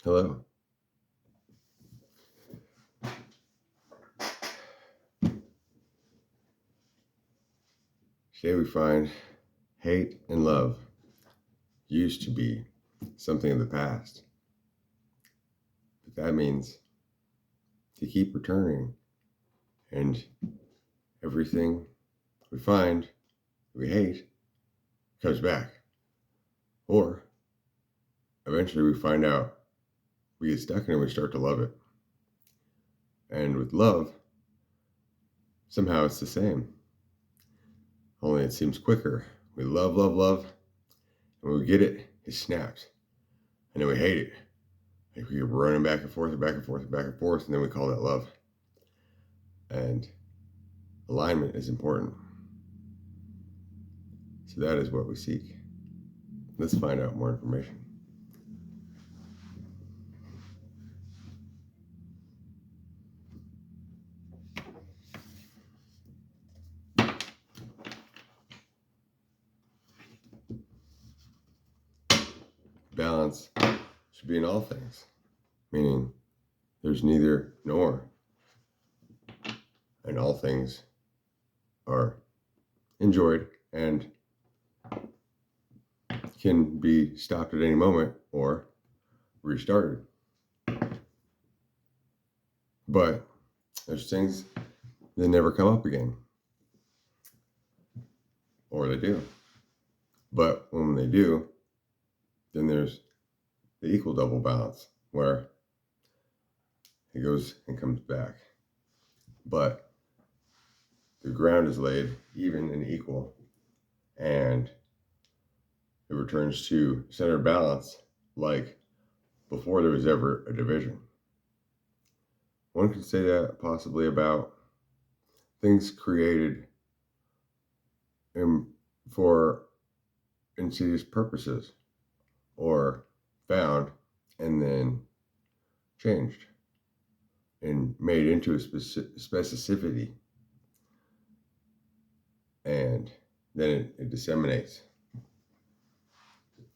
Hello. Today we find hate and love used to be something of the past. But that means to keep returning, and everything we find we hate comes back. Or eventually we find out we get stuck in it and we start to love it. And with love, somehow it's the same. Only it seems quicker. We love, love, love. And when we get it, it snaps. And then we hate it. Like we keep running back and forth and back and forth and back and forth. And then we call that love. And alignment is important. So that is what we seek. Let's find out more information. Balance should be in all things, meaning there's neither nor, and all things are enjoyed and can be stopped at any moment or restarted. But there's things that never come up again, or they do. But when they do, then there's the equal double balance where it goes and comes back. But the ground is laid even and equal, and it returns to center balance like before there was ever a division. One could say that possibly about things created for insidious purposes or found and then changed and made into a specificity, and then it disseminates.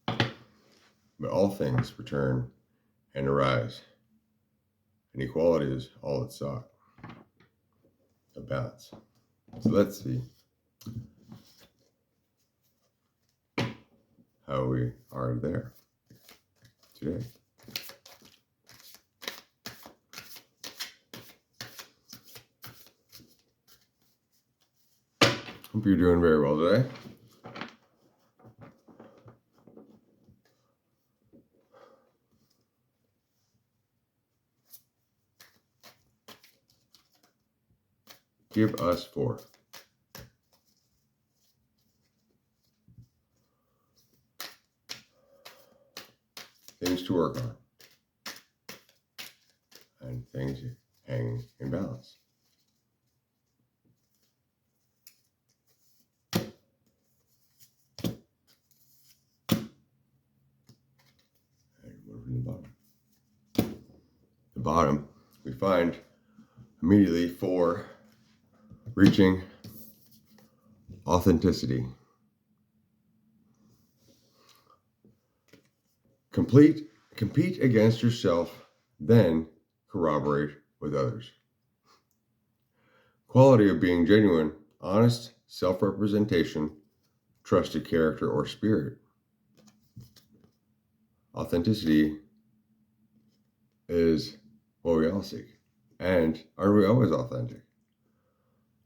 But all things return and arise, and equality is all that's sought, a balance. So let's see how we are there today. Hope you're doing very well today. Give us 4. Things to work on and things hanging in balance. And we're from the bottom. The bottom we find immediately 4 reaching authenticity. Compete against yourself, then corroborate with others. Quality of being genuine, honest, self-representation, trusted character or spirit. Authenticity is what we all seek. And are we always authentic?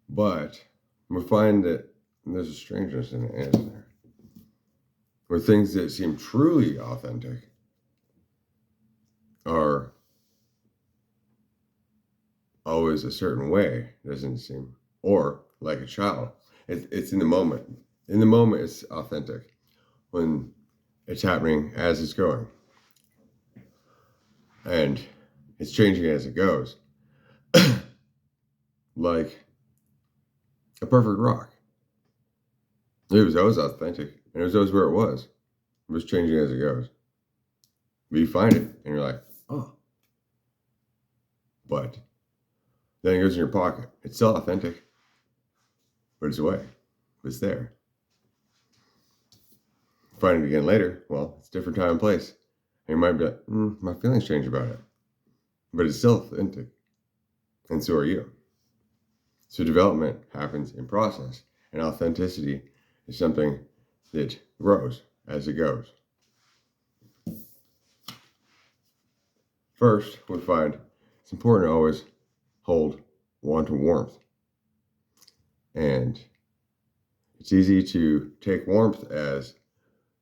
But we find that there's a strangeness in it, isn't there? Where things that seem truly authentic are always a certain way, doesn't seem, or like a child. It's in the moment. In the moment, it's authentic. When it's happening as it's going. And it's changing as it goes. Like a perfect rock. It was always authentic, and it was always where it was. It was changing as it goes. But you find it, and you're like, oh. But then it goes in your pocket. It's still authentic, but it's away. It's there. Find it again later. Well, it's a different time and place. And you might be like, my feelings change about it. But it's still authentic. And so are you. So development happens in process. And authenticity is something that grows as it goes. First, we find it's important to always hold on to warmth. And it's easy to take warmth as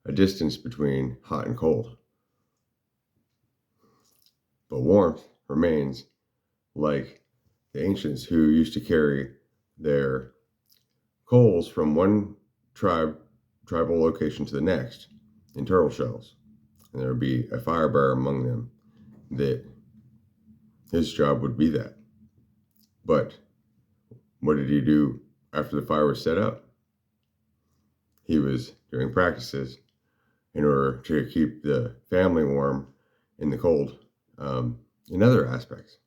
a distance between hot and cold. But warmth remains like the ancients who used to carry their coals from one tribal location to the next in turtle shells. And there would be a fire bearer among them that his job would be that. But what did he do after the fire was set up? He was doing practices in order to keep the family warm in the cold, in other aspects,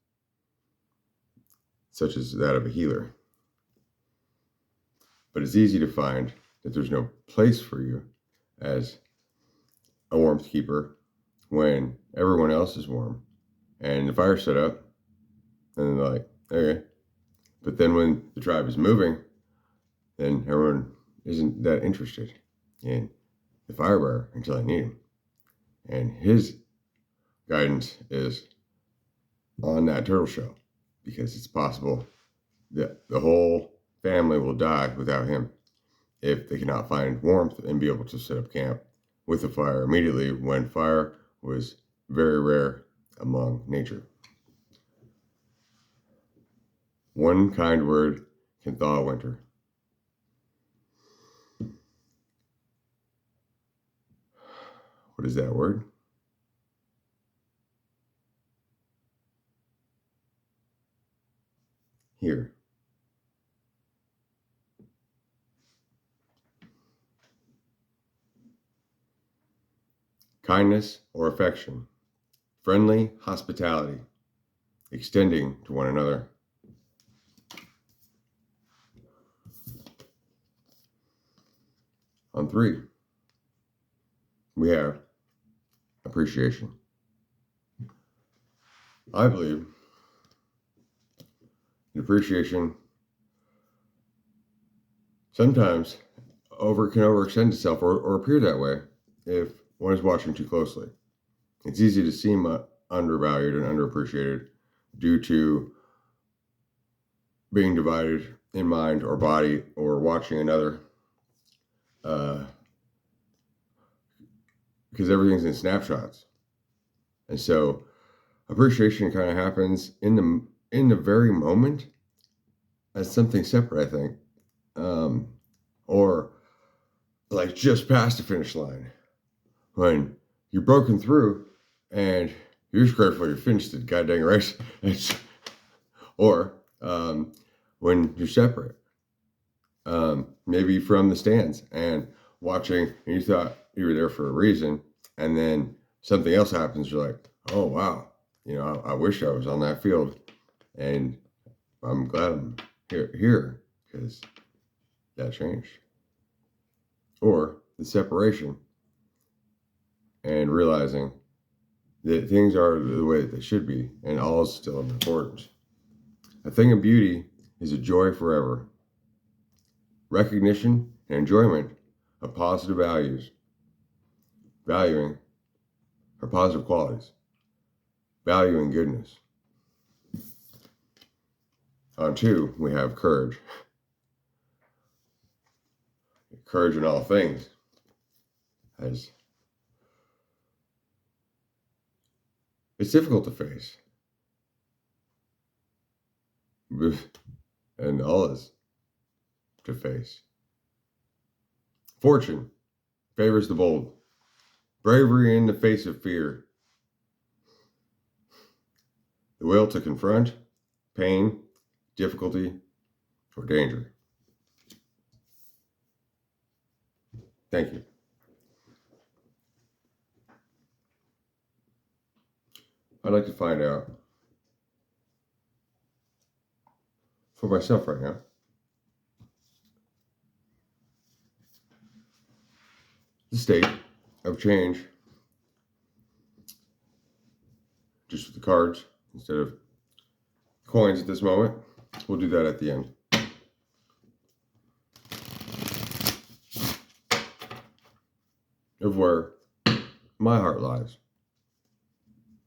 such as that of a healer. But it's easy to find that there's no place for you as a warmth keeper when everyone else is warm and the fire's set up, and they're like, okay. But then when the tribe is moving, then everyone isn't that interested in the fire bearer until I need him. And his guidance is on that turtle shell, because it's possible that the whole family will die without him if they cannot find warmth and be able to set up camp with the fire immediately, when fire was very rare among nature. One kind word can thaw a winter. What is that word? Here. Kindness or affection, friendly hospitality, extending to one another. On 3, we have appreciation. I believe that appreciation sometimes can overextend itself or appear that way if one is watching too closely. It's easy to seem undervalued and underappreciated due to being divided in mind or body or watching another, because everything's in snapshots. And so appreciation kind of happens in the very moment as something separate, I think, or like just past the finish line when you're broken through and you're just grateful you finished the goddamn race. Or when you're separate, maybe from the stands and watching, and you thought you were there for a reason, and then something else happens. You're like, oh wow, I wish I was on that field, and I'm glad I'm here because that changed. Or the separation and realizing that things are the way that they should be, and all is still of importance. A thing of beauty is a joy forever. Recognition and enjoyment of positive values, valuing our positive qualities, valuing goodness. On 2, we have courage. Courage in all things, as it's difficult to face, and all is to face. Fortune favors the bold. Bravery in the face of fear. The will to confront pain, difficulty, or danger. Thank you. I'd like to find out for myself right now, the state of change just with the cards instead of coins at this moment. We'll do that at the end. Of where my heart lies,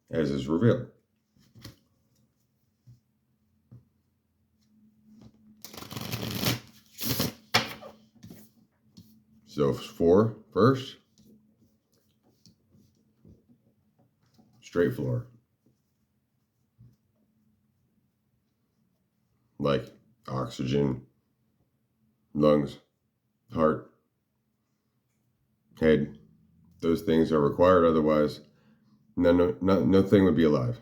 as is revealed. So 4 first, straight floor. Like oxygen, lungs, heart, head. Those things are required, otherwise no thing would be alive.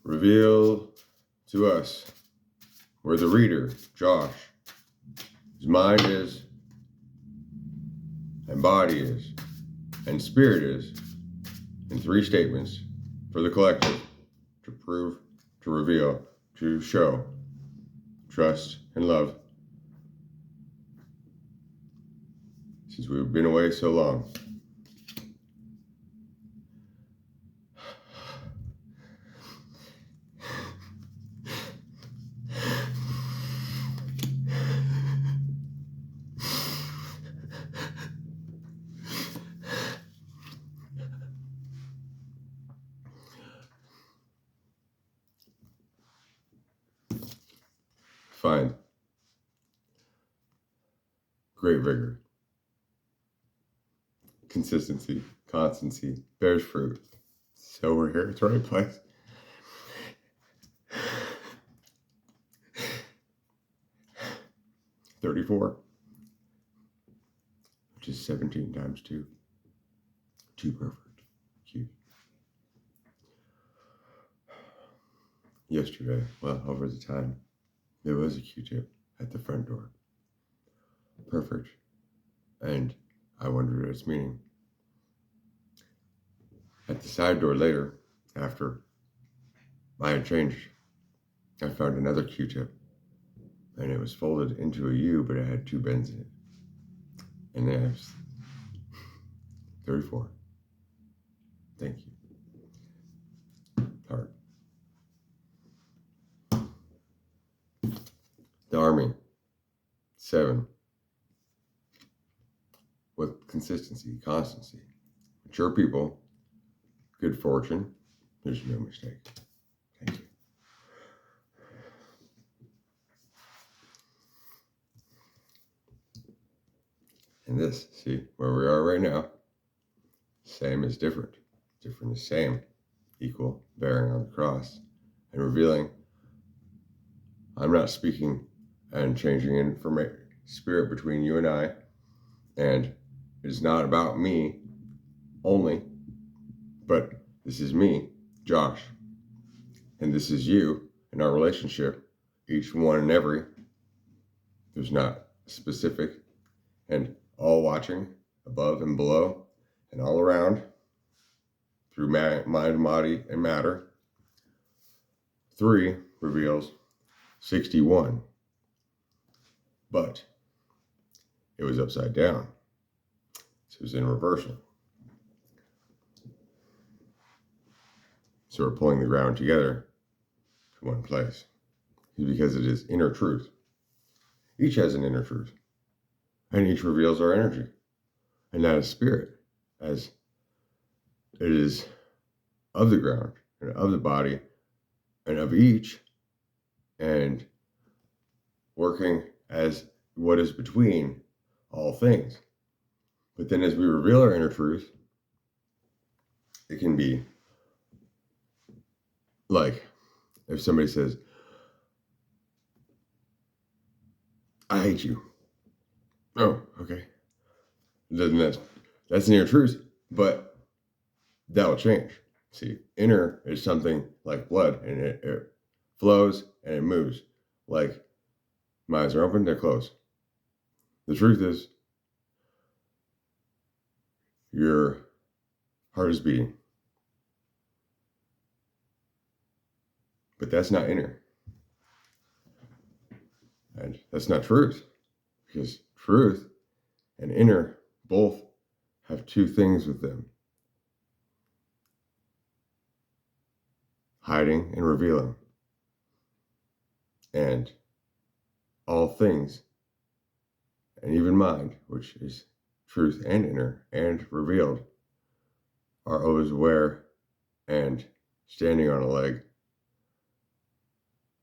Reveal to us where the reader, Josh, his mind is, and body is, and spirit is, in 3 statements for the collective to prove, to reveal, to show trust and love, since we've been away so long. Find great vigor, consistency, constancy, bears fruit. So we're here at the right place. $34, which is 17 times 2. 2 perfect. Cute. Yesterday, well, over the time, there was a Q-tip at the front door. Perfect. And I wondered its meaning. At the side door later, after I had changed, I found another Q-tip. And it was folded into a U, but it had 2 bends in it. And then it was 34. Thank you. Heart. The Army. 7. With consistency, constancy. Mature people. Good fortune. There's no mistake. Thank you. And this, see, where we are right now, same is different. Different is same. Equal, bearing on the cross. And revealing, I'm not speaking and changing information, spirit between you and I. And it is not about me only, but this is me, Josh. And this is you in our relationship, each one and every. There's not specific, and all watching, above and below, and all around, through mind, body, and matter. 3 reveals 61. But it was upside down. So it was in reversal. So we're pulling the ground together to one place. Because it is inner truth. Each has an inner truth. And each reveals our energy. And that is spirit. As it is of the ground and of the body and of each. And working as what is between all things. But then as we reveal our inner truth, it can be like if somebody says, I hate you. Oh, okay. That's the inner truth, but that will change. See, inner is something like blood, and it flows and it moves. Like my eyes are open, they're closed. The truth is, your heart is beating. But that's not inner. And that's not truth. Because truth and inner both have two things with them: hiding and revealing. And all things, and even mind, which is truth and inner and revealed, are always aware and standing on a leg,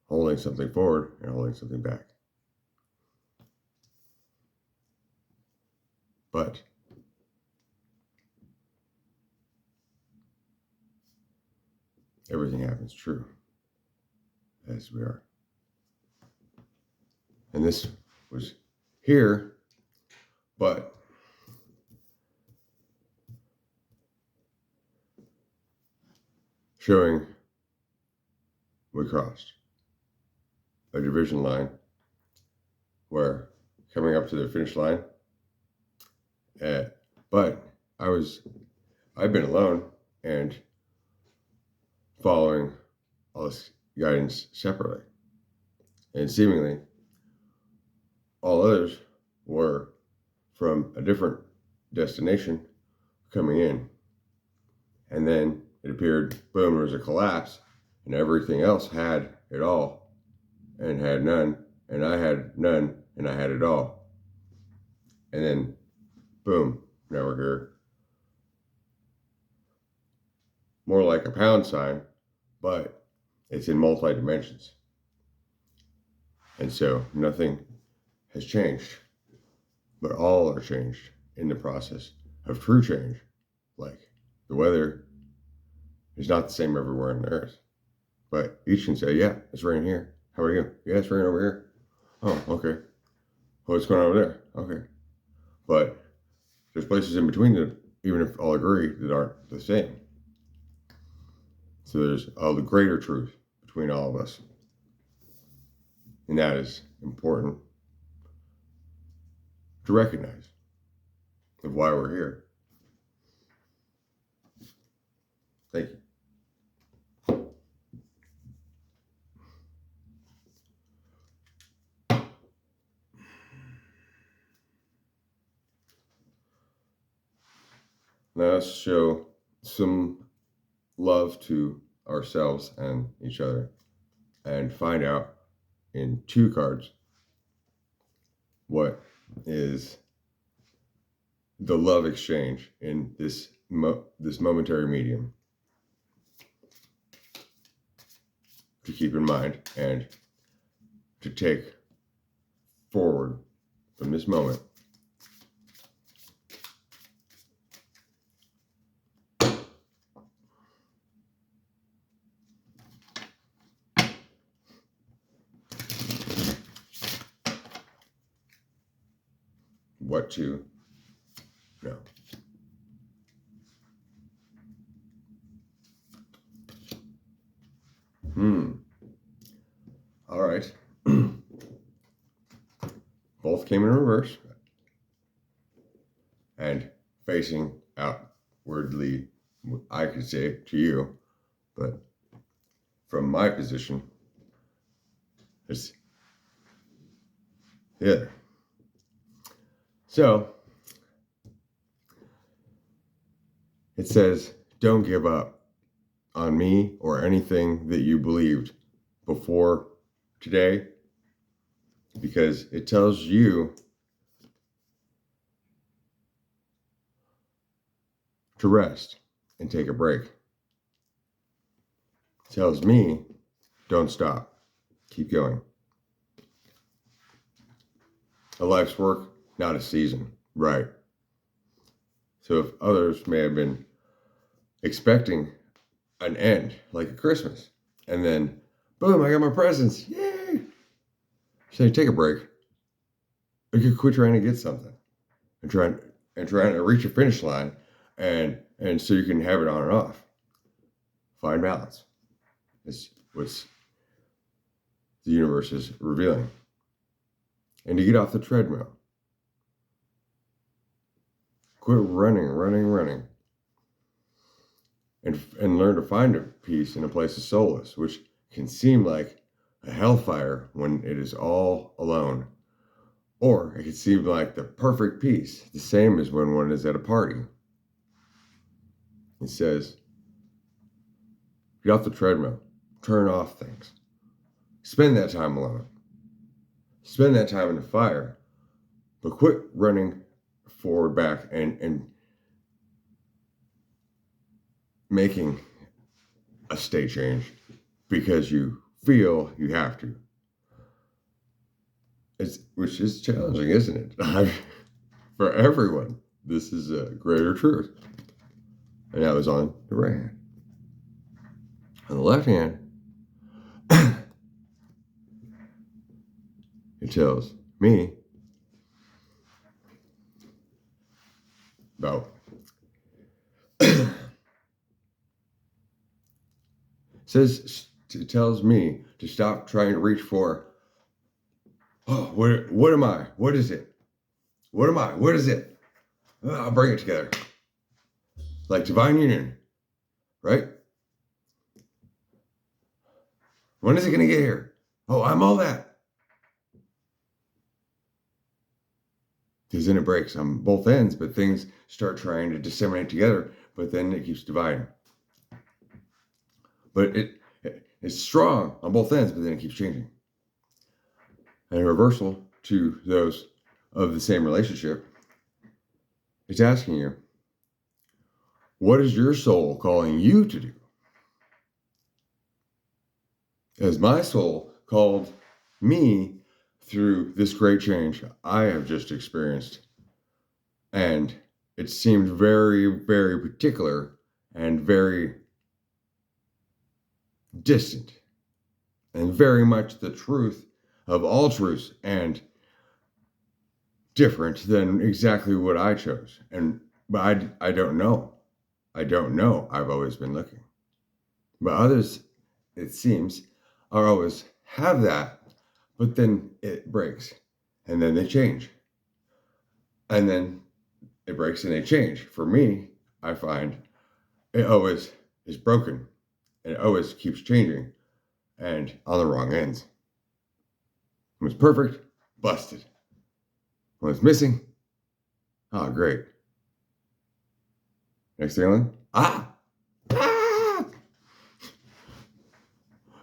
holding something forward and holding something back. But everything happens true as we are. And this was here, but showing we crossed a division line where coming up to the finish line, but I've been alone and following all this guidance separately. And seemingly, all others were from a different destination coming in. And then it appeared, boom, there was a collapse, and everything else had it all and had none, and I had none, and I had it all. And then, boom, now we're here. More like a pound sign, but it's in multi-dimensions. And so nothing has changed, but all are changed in the process of true change. Like the weather is not the same everywhere on the earth, but each can say, yeah, it's raining here. How are you? Yeah, it's raining over here. Oh, okay. What's going on over there? Okay. But there's places in between that, even if all agree, that aren't the same. So there's the greater truth between all of us. And that is important to recognize of why we're here. Thank you. Now let's show some love to ourselves and each other and find out in 2 cards what is the love exchange in this momentary medium to keep in mind and to take forward from this moment. What to know. All right. Both came in reverse and facing outwardly, I could say to you, but from my position, it's the other. So it says, don't give up on me or anything that you believed before today, because it tells you to rest and take a break. It tells me, don't stop, keep going. A life's work, not a season, right? So if others may have been expecting an end, like a Christmas, and then boom, I got my presents, yay! So you take a break. You could quit trying to get something and trying to reach a finish line, and so you can have it on and off. Find balance. It's what the universe is revealing. And to get off the treadmill. Quit running. And learn to find a peace in a place of solace, which can seem like a hellfire when it is all alone, or it can seem like the perfect peace, the same as when one is at a party. He says, get off the treadmill, turn off things, spend that time alone, spend that time in the fire, but quit running forward, back, and making a state change because you feel you have to. Which is challenging, isn't it? For everyone, this is a greater truth. And that was on the right hand. On the left hand, it tells me about it tells me to stop trying to reach for, oh, what am I? What is it? What am I? What is it? I'll bring it together. Like divine union, right? When is it going to get here? Oh, I'm all that. Because then it breaks on both ends, but things start trying to disseminate together, but then it keeps dividing. But it's strong on both ends, but then it keeps changing. And a reversal to those of the same relationship, it's asking you, what is your soul calling you to do? As my soul called me through this great change I have just experienced. And it seemed very, very particular and very distant and very much the truth of all truths and different than exactly what I chose. But I don't know. I don't know. I've always been looking. But others, it seems, are always have that, but then it breaks and then they change. And then it breaks and they change. For me, I find it always is broken and it always keeps changing and on the wrong ends. When it's perfect, busted. When it's missing, oh, great. Next thing on, ah!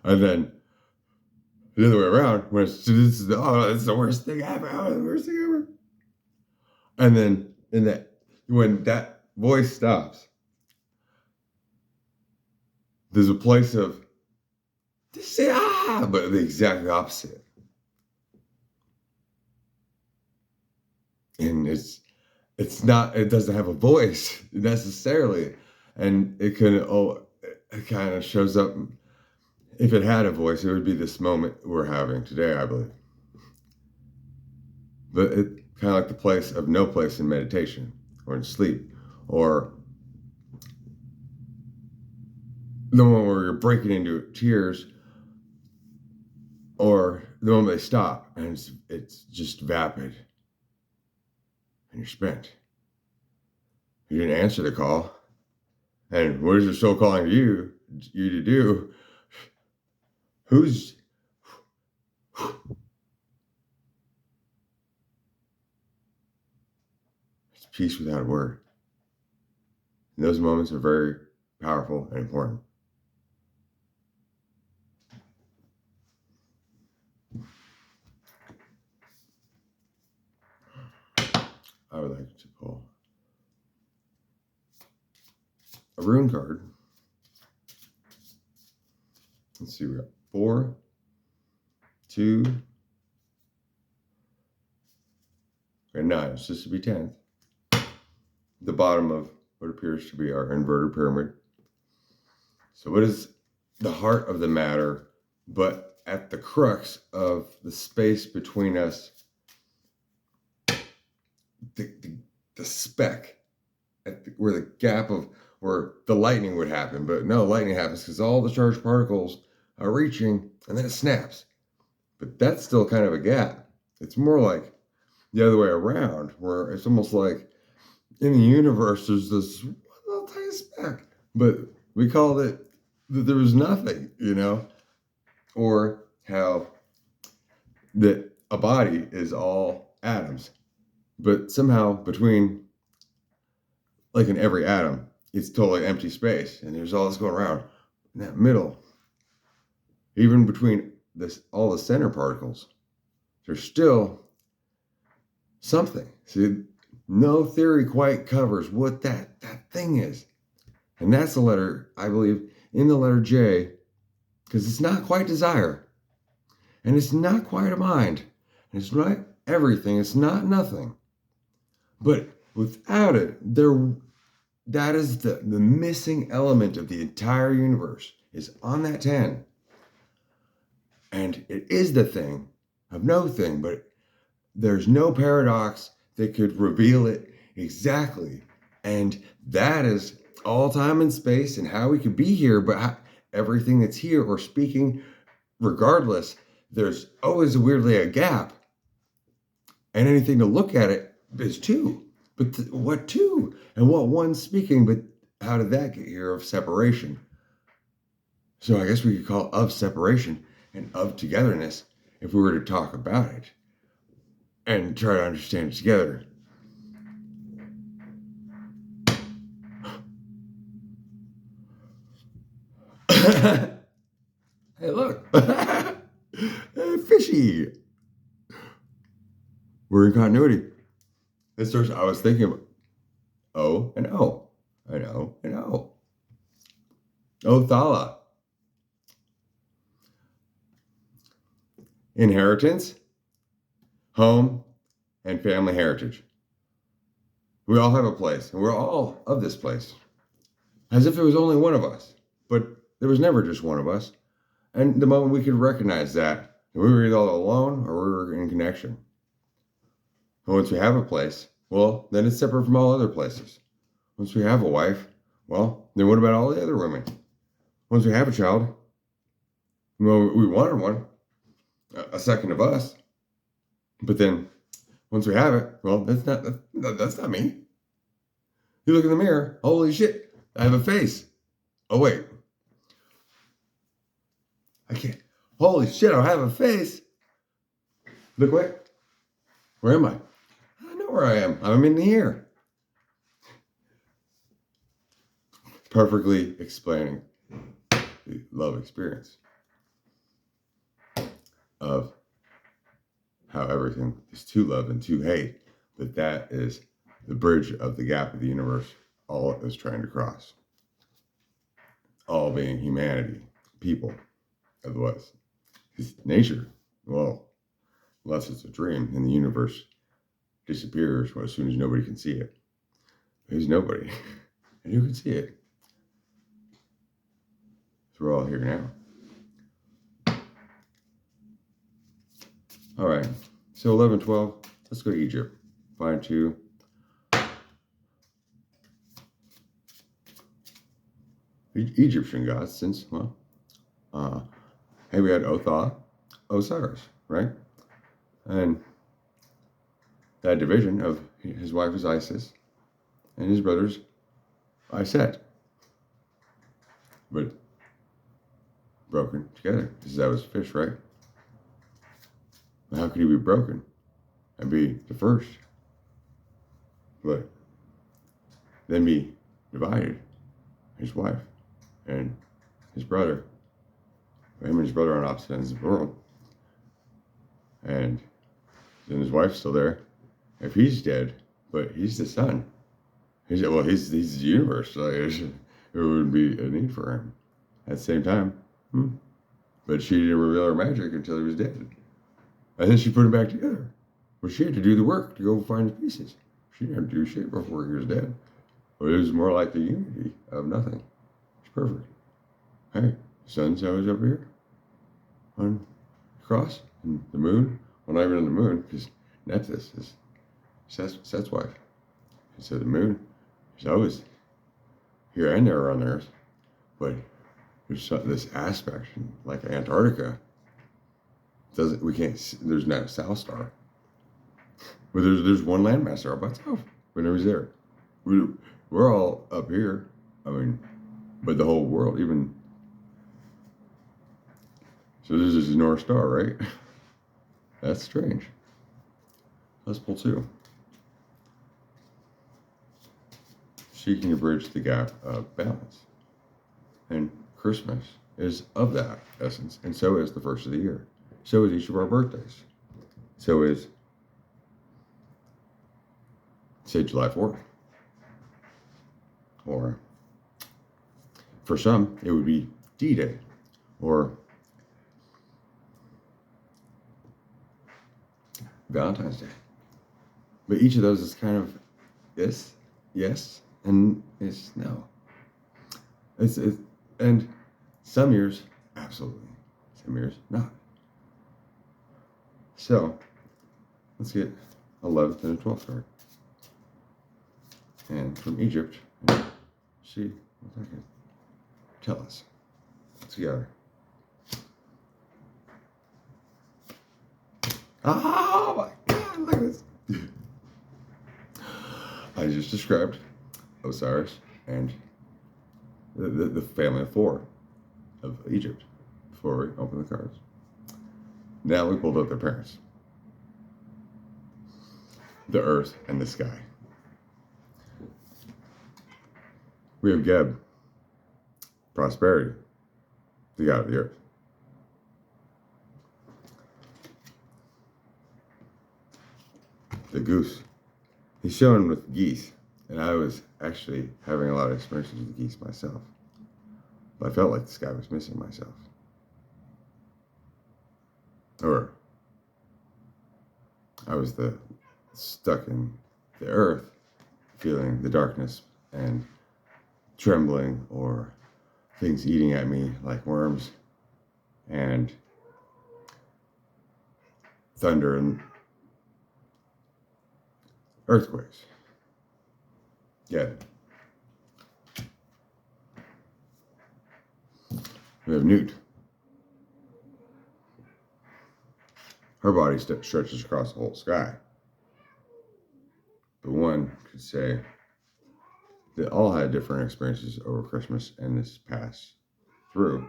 And then the other way around, when it's this is the worst thing ever, the worst thing ever. And then when that voice stops, there's a place of but the exact opposite. And it doesn't have a voice necessarily. And it kind of shows up. If it had a voice, it would be this moment we're having today, I believe. But it's kind of like the place of no place in meditation or in sleep, or the moment where you're breaking into tears, or the moment they stop and it's just vapid and you're spent. You didn't answer the call. And what is your soul calling you to do? It's peace without a word. And those moments are very powerful and important. I would like to pull a rune card. Let's see, we got 4, 2, and 9. It's just to be 10th. The bottom of what appears to be our inverted pyramid. So what is the heart of the matter, but at the crux of the space between us, the speck, where the gap of where the lightning would happen. But no, lightning happens because all the charged particles are reaching and then it snaps. But that's still kind of a gap. It's more like the other way around, where it's almost like in the universe there's this little tiny speck, but we called it that there was nothing, or how that a body is all atoms, but somehow between, like in every atom, it's totally empty space, and there's all this going around in that middle. Even between this, all the center particles, there's still something. See, no theory quite covers what that thing is, and that's the letter, I believe, in the letter J, because it's not quite desire, and it's not quite a mind, and it's not everything. It's not nothing, but without it, that is the missing element of the entire universe is on that 10. And it is the thing of no thing, but there's no paradox that could reveal it exactly. And that is all time and space and how we could be here, but everything that's here or speaking, regardless, there's always weirdly a gap. And anything to look at it is two. But what two? And what one's speaking, but how did that get here of separation? So I guess we could call of separation and of togetherness if we were to talk about it and try to understand it together. Hey, look. Fishy. We're in continuity. I was thinking of O and O. And O and O. Othala. Inheritance, home, and family heritage. We all have a place, and we're all of this place. As if it was only one of us. But there was never just one of us. And the moment we could recognize that, we were either all alone or we were in connection. And once we have a place, well, then it's separate from all other places. Once we have a wife, well, then what about all the other women? Once we have a child, well, we wanted one, a second of us. But then once we have it, well, that's not me. You look in the mirror, holy shit, I have a face. Oh, wait. I can't. Holy shit, I have a face. Look, wait. Where am I? I know where I am. I'm in here. Perfectly explaining the love experience of how everything is to love and to hate, but that is the bridge of the gap of the universe, all it is trying to cross. All being humanity, people, otherwise. Because nature, well, unless it's a dream and the universe disappears as soon as nobody can see it. There's nobody. And who can see it? So we're all here now. All right. So 11, 12. Let's go to Egypt. Find two. Egyptian gods since, well, hey, we had Otha, Osiris, right? And that division of his wife is Isis and his brother's Iset. But broken together because that was fish, right? How could he be broken and be the first, but then be divided? His wife and his brother, him and his brother on opposite ends of the world, and then his wife's still there. If he's dead, but he's the son, he's the universe. So it would be a need for him. At the same time, but she didn't reveal her magic until he was dead. And then she put him back together. But she had to do the work to go find his pieces. She didn't have to do shit before he was dead. But it was more like the unity of nothing. It's perfect. Hey, the sun's always over here on the cross, and the moon. Well, not even on the moon, because Nephthys is Seth's wife. And so the moon is always here and there on Earth. But there's this aspect, like Antarctica, there's not a South Star. But there's one landmass there by itself. But nobody's there. We're all up here. I mean, but the whole world, even So this is the North Star, right? That's strange. Let's pull two. Seeking to bridge the gap of balance. And Christmas is of that essence, and so is the first of the year. So is each of our birthdays. So is, say, July 4th. Or for some, it would be D-Day. Or Valentine's Day. But each of those is kind of yes, and it's no. It's and some years, absolutely. Some years, not. So, let's get 11th and a 12th card. And from Egypt, and see what that can tell us together. Oh my God, look at this. I just described Osiris and the family of four of Egypt before we open the cards. Now we pulled up their parents, the earth and the sky. We have Geb, prosperity, the god of the earth. The goose. He's shown with geese, and I was actually having a lot of experiences with geese myself. But I felt like the sky was missing myself. Or I was stuck in the earth, feeling the darkness and trembling, or things eating at me like worms, and thunder and earthquakes. Yeah. We have Newt. Her body stretches across the whole sky. But one could say they all had different experiences over Christmas and this pass through.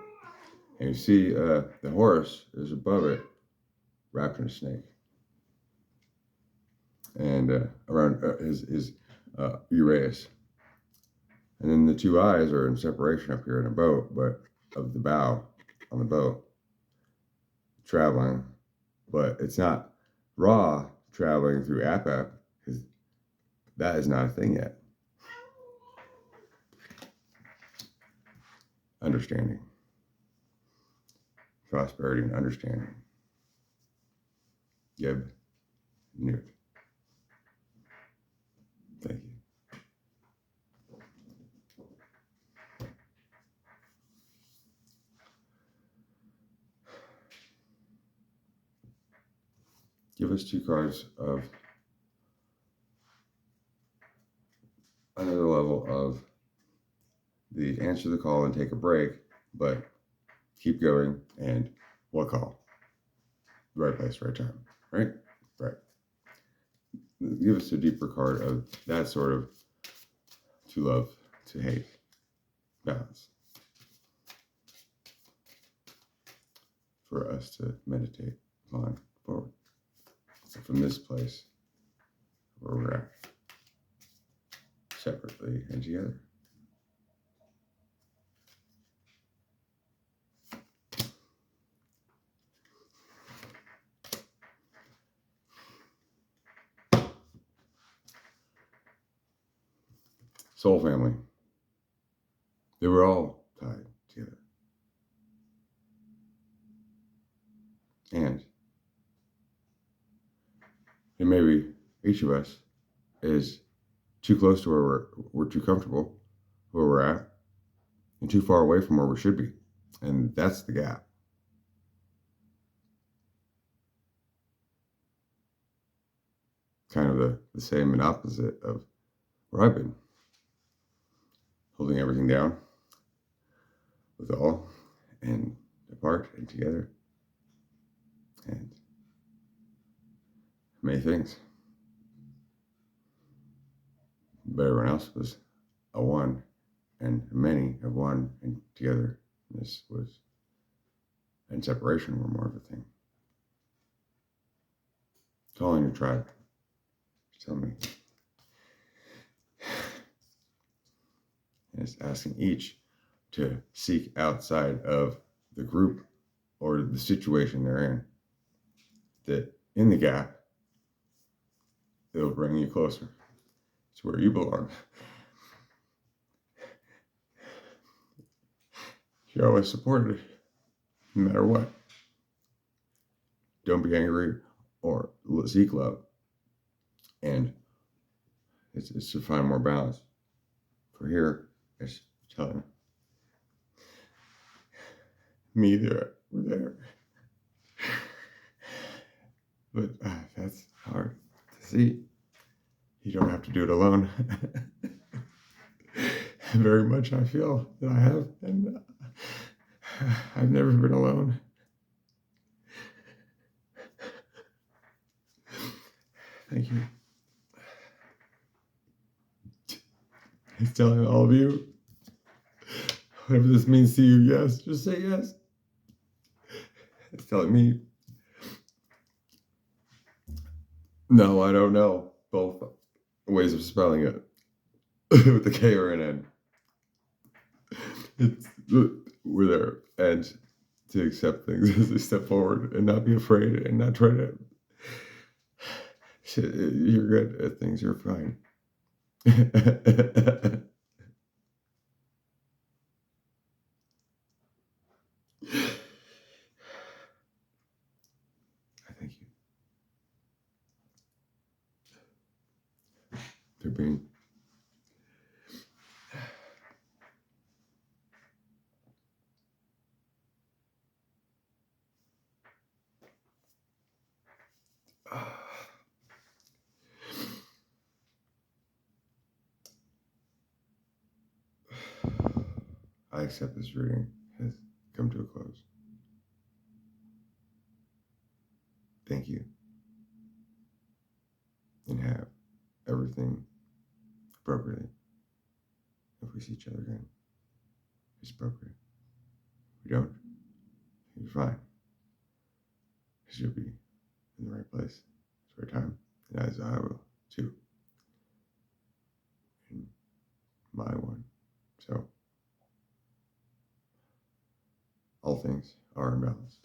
And you see the horse is above it, wrapped in a snake. And around is Uraeus. And then the two eyes are in separation up here in a boat, but of the bow on the boat, traveling. But it's not Ra traveling through Apap, because that is not a thing yet. Understanding. Prosperity and understanding. Geb, Newt. Thank you. Give us two cards of another level of the answer the call and take a break, but keep going, and what call? Right place, right time, right? Right. Give us a deeper card of that sort of to love, to hate, balance for us to meditate on forward. So from this place where we're at, separately and together. Soul family. They were all tied together. And maybe each of us is too close to where we're too comfortable where we're at, and too far away from where we should be. And that's the gap. Kind of the same and opposite of where I've been. Holding everything down with all and apart and together. And many things. But everyone else was a one, and many of one and together. This was and separation were more of a thing. Calling your tribe. Tell me. And it's asking each to seek outside of the group or the situation they're in. That in the gap, it'll bring you closer to where you belong. You're always supported, no matter what. Don't be angry or seek love. And it's to find more balance. For here, it's telling me we're there. But that's hard to see. You don't have to do it alone. Very much I feel that I have, and I've never been alone. Thank you. He's telling all of you, whatever this means to you, yes, just say yes. It's telling me, no, I don't know. Both ways of spelling it with the K or an N. We're there, and to accept things as they step forward and not be afraid and not try to. You're good at things, you're fine. I thank you for being. I accept this reading has come to a close. Thank you. And have everything appropriately. If we see each other again, it's appropriate. If we don't, you're fine. Because you'll be in the right place at the right time. And as I will too. In my one. So all things are in balance.